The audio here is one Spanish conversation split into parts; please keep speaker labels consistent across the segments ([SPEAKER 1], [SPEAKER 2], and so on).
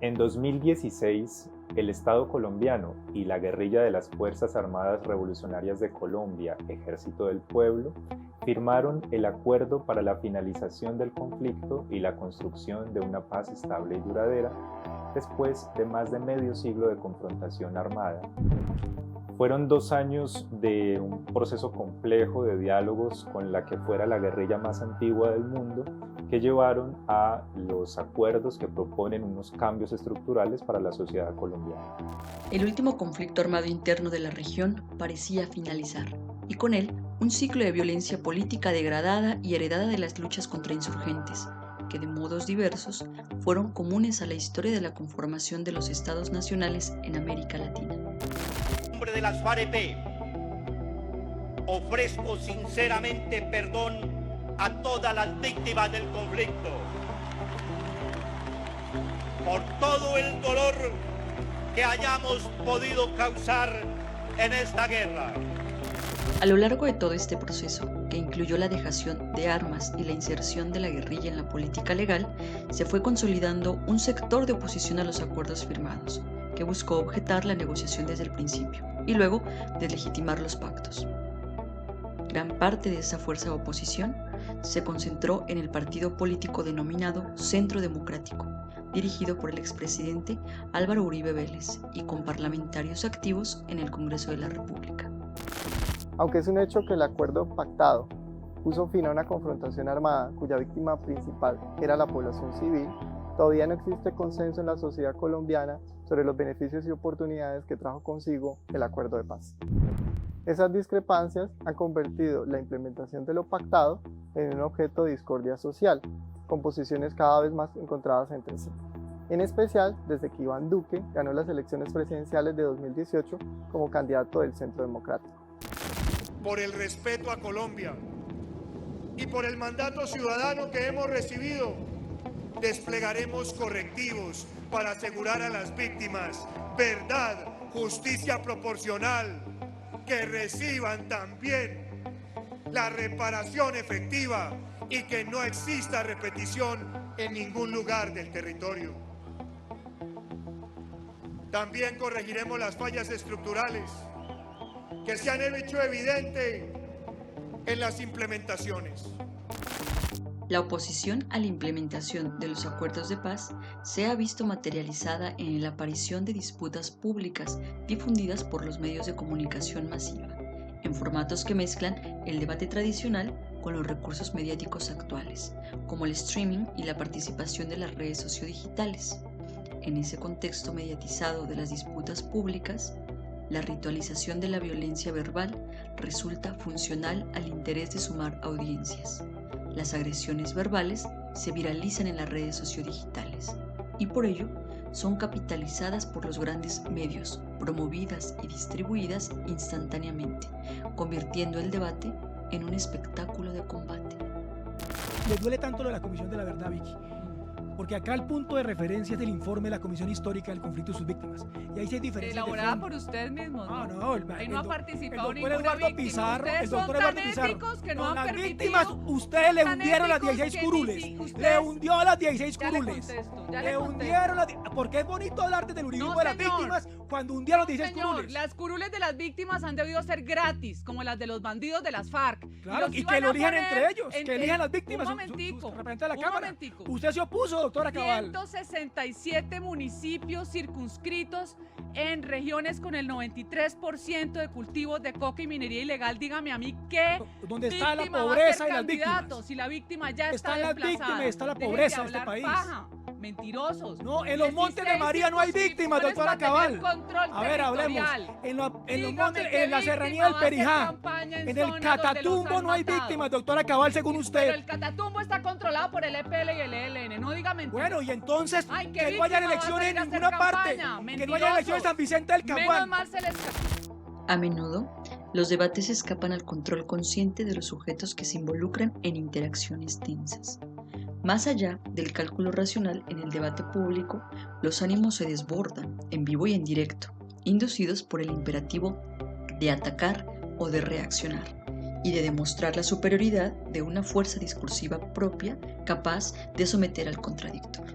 [SPEAKER 1] En 2016, el Estado colombiano y la guerrilla de las Fuerzas Armadas Revolucionarias de Colombia, Ejército del Pueblo, firmaron el acuerdo para la finalización del conflicto y la construcción de una paz estable y duradera después de más de medio siglo de confrontación armada. Fueron 2 años de un proceso complejo de diálogos con la que fuera la guerrilla más antigua del mundo, que llevaron a los acuerdos que proponen unos cambios estructurales para la sociedad colombiana.
[SPEAKER 2] El último conflicto armado interno de la región parecía finalizar, y con él un ciclo de violencia política degradada y heredada de las luchas contra insurgentes, que de modos diversos fueron comunes a la historia de la conformación de los estados nacionales en América Latina.
[SPEAKER 3] En nombre de las FAREP, ofrezco sinceramente perdón a todas las víctimas del conflicto por todo el dolor que hayamos podido causar en esta guerra.
[SPEAKER 2] A lo largo de todo este proceso, que incluyó la dejación de armas y la inserción de la guerrilla en la política legal, se fue consolidando un sector de oposición a los acuerdos firmados, que buscó objetar la negociación desde el principio y luego deslegitimar los pactos. Gran parte de esa fuerza de oposición se concentró en el partido político denominado Centro Democrático, dirigido por el expresidente Álvaro Uribe Vélez y con parlamentarios activos en el Congreso de la República.
[SPEAKER 4] Aunque es un hecho que el acuerdo pactado puso fin a una confrontación armada cuya víctima principal era la población civil, todavía no existe consenso en la sociedad colombiana sobre los beneficios y oportunidades que trajo consigo el acuerdo de paz. Esas discrepancias han convertido la implementación de lo pactado en un objeto de discordia social, con posiciones cada vez más encontradas entre sí. En especial desde que Iván Duque ganó las elecciones presidenciales de 2018 como candidato del Centro Democrático.
[SPEAKER 5] Por el respeto a Colombia y por el mandato ciudadano que hemos recibido, desplegaremos correctivos para asegurar a las víctimas verdad, justicia proporcional, que reciban también la reparación efectiva y que no exista repetición en ningún lugar del territorio. También corregiremos las fallas estructurales que se han hecho evidente en las implementaciones.
[SPEAKER 2] La oposición a la implementación de los acuerdos de paz se ha visto materializada en la aparición de disputas públicas difundidas por los medios de comunicación masiva, en formatos que mezclan el debate tradicional con los recursos mediáticos actuales, como el streaming y la participación de las redes sociodigitales. En ese contexto mediatizado de las disputas públicas, la ritualización de la violencia verbal resulta funcional al interés de sumar audiencias. Las agresiones verbales se viralizan en las redes sociodigitales y por ello son capitalizadas por los grandes medios, promovidas y distribuidas instantáneamente, convirtiendo el debate en un espectáculo de combate.
[SPEAKER 6] Le duele tanto lo de la Comisión de la Verdad, Vicky, porque acá el punto de referencia es el informe de la Comisión Histórica del Conflicto y sus víctimas. Y ahí sí hay diferencias.
[SPEAKER 7] Elaborada por ustedes mismos, ¿no?
[SPEAKER 6] No,
[SPEAKER 7] ahí no ha participado
[SPEAKER 6] ninguna
[SPEAKER 7] Eduardo
[SPEAKER 6] víctima.
[SPEAKER 7] Pizarro,
[SPEAKER 6] Ustedes
[SPEAKER 7] son
[SPEAKER 6] son
[SPEAKER 7] tan
[SPEAKER 6] Eduardo Pizarro.
[SPEAKER 7] éticos que no
[SPEAKER 6] Con
[SPEAKER 7] han
[SPEAKER 6] las
[SPEAKER 7] permitido.
[SPEAKER 6] víctimas, ustedes le hundieron las 16 curules. Le hundió las 16 curules.
[SPEAKER 7] Le
[SPEAKER 6] hundieron las... Porque es bonito hablarte del uribismo de las víctimas cuando hundieron las 16 curules.
[SPEAKER 7] Las curules de las víctimas han debido ser gratis, como las de los bandidos de las FARC.
[SPEAKER 6] Claro, y que lo elijan entre ellos, que elijan las víctimas.
[SPEAKER 7] Un momentico,
[SPEAKER 6] representantes de la Cámara. Usted se opuso, doctora Cabal.
[SPEAKER 7] 167 municipios circunscritos en regiones con el 93% de cultivos de coca y minería ilegal. Dígame a mí qué
[SPEAKER 6] donde está la pobreza y las víctimas.
[SPEAKER 7] Si la víctima ya
[SPEAKER 6] está
[SPEAKER 7] desplazada.
[SPEAKER 6] Las víctimas, está la pobreza de este país.
[SPEAKER 7] Paja. Mentirosos.
[SPEAKER 6] No, en los Montes de María no hay víctimas, doctora Cabal. A ver, hablemos. En los montes, en la serranía del Perijá, en el Catatumbo no hay víctimas, doctora Cabal, según usted.
[SPEAKER 7] Pero el Catatumbo está controlado por el EPL y el ELN, no diga mentiras.
[SPEAKER 6] Bueno, y entonces,
[SPEAKER 7] Ay,
[SPEAKER 6] que no hayan elecciones en ninguna parte. Que no haya elecciones en San Vicente del Caguán.
[SPEAKER 7] Menos mal se les...
[SPEAKER 2] A menudo, los debates escapan al control consciente de los sujetos que se involucran en interacciones tensas. Más allá del cálculo racional en el debate público, los ánimos se desbordan, en vivo y en directo, inducidos por el imperativo de atacar o de reaccionar, y de demostrar la superioridad de una fuerza discursiva propia capaz de someter al contradictor.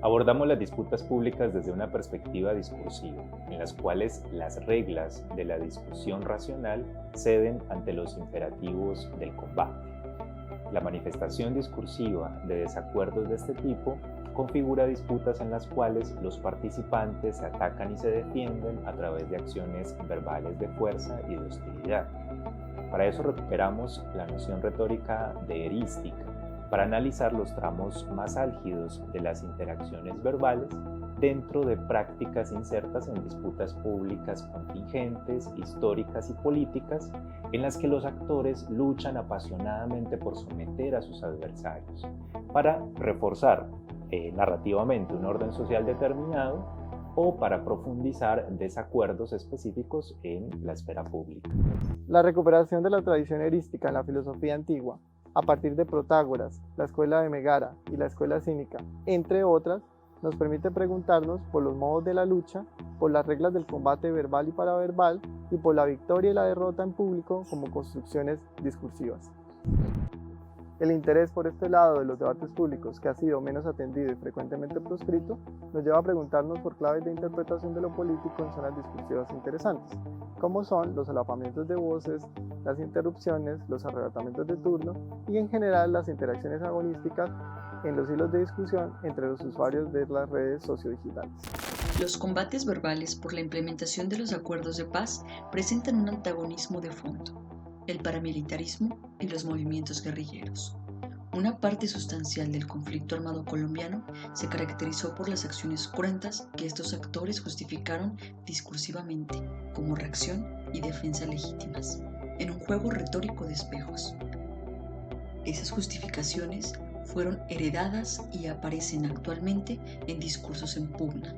[SPEAKER 1] Abordamos las disputas públicas desde una perspectiva discursiva, en las cuales las reglas de la discusión racional ceden ante los imperativos del combate. La manifestación discursiva de desacuerdos de este tipo configura disputas en las cuales los participantes se atacan y se defienden a través de acciones verbales de fuerza y de hostilidad. Para eso recuperamos la noción retórica de erística, para analizar los tramos más álgidos de las interacciones verbales dentro de prácticas insertas en disputas públicas contingentes, históricas y políticas, en las que los actores luchan apasionadamente por someter a sus adversarios, para reforzar narrativamente un orden social determinado o para profundizar desacuerdos específicos en la esfera pública.
[SPEAKER 4] La recuperación de la tradición erística en la filosofía antigua, a partir de Protágoras, la escuela de Megara y la escuela cínica, entre otras, nos permite preguntarnos por los modos de la lucha, por las reglas del combate verbal y paraverbal y por la victoria y la derrota en público como construcciones discursivas. El interés por este lado de los debates públicos, que ha sido menos atendido y frecuentemente proscrito, nos lleva a preguntarnos por claves de interpretación de lo político en zonas discursivas interesantes, como son los solapamientos de voces, las interrupciones, los arrebatamientos de turno y en general las interacciones agonísticas en los hilos de discusión entre los usuarios de las redes sociodigitales.
[SPEAKER 2] Los combates verbales por la implementación de los acuerdos de paz presentan un antagonismo de fondo: el paramilitarismo y los movimientos guerrilleros. Una parte sustancial del conflicto armado colombiano se caracterizó por las acciones cruentas que estos actores justificaron discursivamente como reacción y defensa legítimas, en un juego retórico de espejos. Esas justificaciones fueron heredadas y aparecen actualmente en discursos en pugna.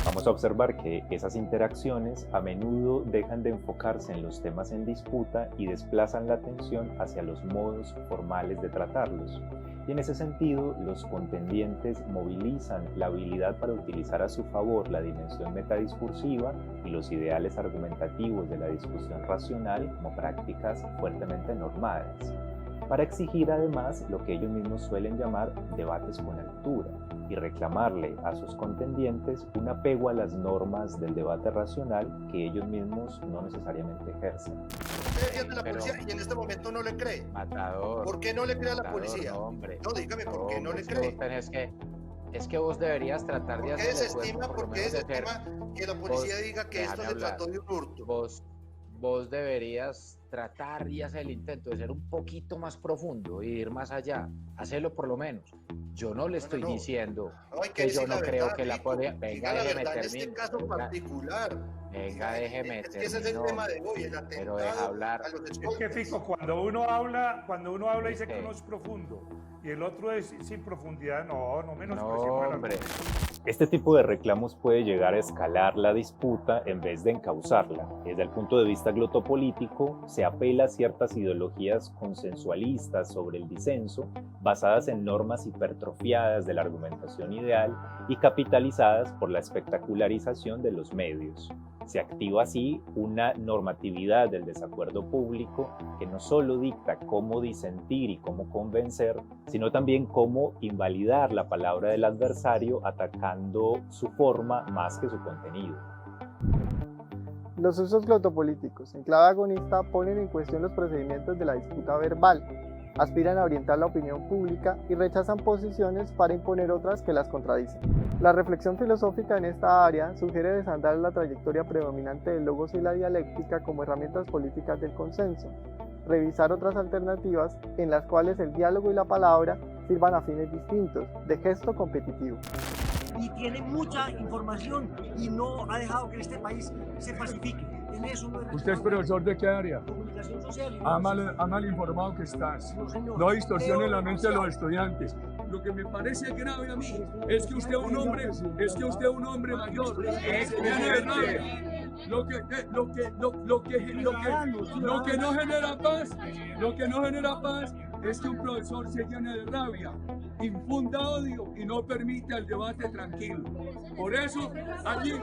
[SPEAKER 1] Vamos a observar que esas interacciones a menudo dejan de enfocarse en los temas en disputa y desplazan la atención hacia los modos formales de tratarlos. Y en ese sentido, los contendientes movilizan la habilidad para utilizar a su favor la dimensión metadiscursiva y los ideales argumentativos de la discusión racional como prácticas fuertemente normadas, para exigir además lo que ellos mismos suelen llamar debates con altura, y reclamarle a sus contendientes un apego a las normas del debate racional que ellos mismos no necesariamente ejercen.
[SPEAKER 8] Usted defiende a la policía y en este momento no le cree.
[SPEAKER 9] Matador.
[SPEAKER 8] ¿Por qué no le cree a la policía?
[SPEAKER 9] No, hombre.
[SPEAKER 8] No, dígame, ¿por qué no le cree?
[SPEAKER 9] Es que vos deberías tratar de hacer
[SPEAKER 8] ¿Por qué desestima que la policía diga que esto le trató de un hurto?
[SPEAKER 9] Vos deberías tratar y hacer el intento de ser un poquito más profundo y ir más allá. Hacelo por lo menos. Yo no le estoy diciendo que yo no creo que la policía... Venga, déjeme terminar.
[SPEAKER 8] En este caso particular.
[SPEAKER 9] Venga, déjeme terminar.
[SPEAKER 8] Ese es el tema de hoy, el atentado.
[SPEAKER 9] Pero deja hablar.
[SPEAKER 10] Es que fijo, cuando uno habla dice que uno es profundo y el otro es sin profundidad, no menos.
[SPEAKER 9] No, hombre.
[SPEAKER 1] Este tipo de reclamos puede llegar a escalar la disputa en vez de encauzarla. Desde el punto de vista glotopolítico, se apela a ciertas ideologías consensualistas sobre el disenso, basadas en normas hipertrofiadas de la argumentación ideal y capitalizadas por la espectacularización de los medios. Se activa así una normatividad del desacuerdo público que no solo dicta cómo disentir y cómo convencer, sino también cómo invalidar la palabra del adversario atacando su forma más que su contenido.
[SPEAKER 4] Los usos glotopolíticos en clave agonista ponen en cuestión los procedimientos de la disputa verbal, aspiran a orientar la opinión pública y rechazan posiciones para imponer otras que las contradicen. La reflexión filosófica en esta área sugiere desandar la trayectoria predominante del logos y la dialéctica como herramientas políticas del consenso, revisar otras alternativas en las cuales el diálogo y la palabra sirvan a fines distintos, de gesto competitivo.
[SPEAKER 11] Y tiene mucha información y no ha dejado que este país se pacifique. En eso no es.
[SPEAKER 12] ¿Usted es profesor de qué área?
[SPEAKER 11] Comunicación social.
[SPEAKER 12] Mal informado que estás. No distorsione la mente de los estudiantes. Lo que me parece grave a mí es que usted es un hombre mayor, lleno de rabia. Lo que no genera paz es que un profesor se llene de rabia, infunda odio y no permite el debate tranquilo. Por eso, allí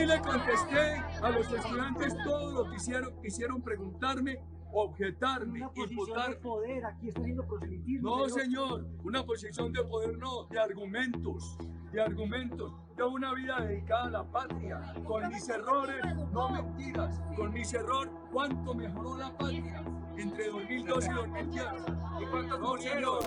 [SPEAKER 12] le contesté a los estudiantes todo lo que quisieron preguntarme, objetarme, imputar. No, señor, una posición de poder no, de argumentos. Tengo una vida dedicada a la patria, con mis errores, no mentiras, con mis errores, ¿cuánto mejoró la patria entre 2012 y 2010? ¿Y cuánto no, señor?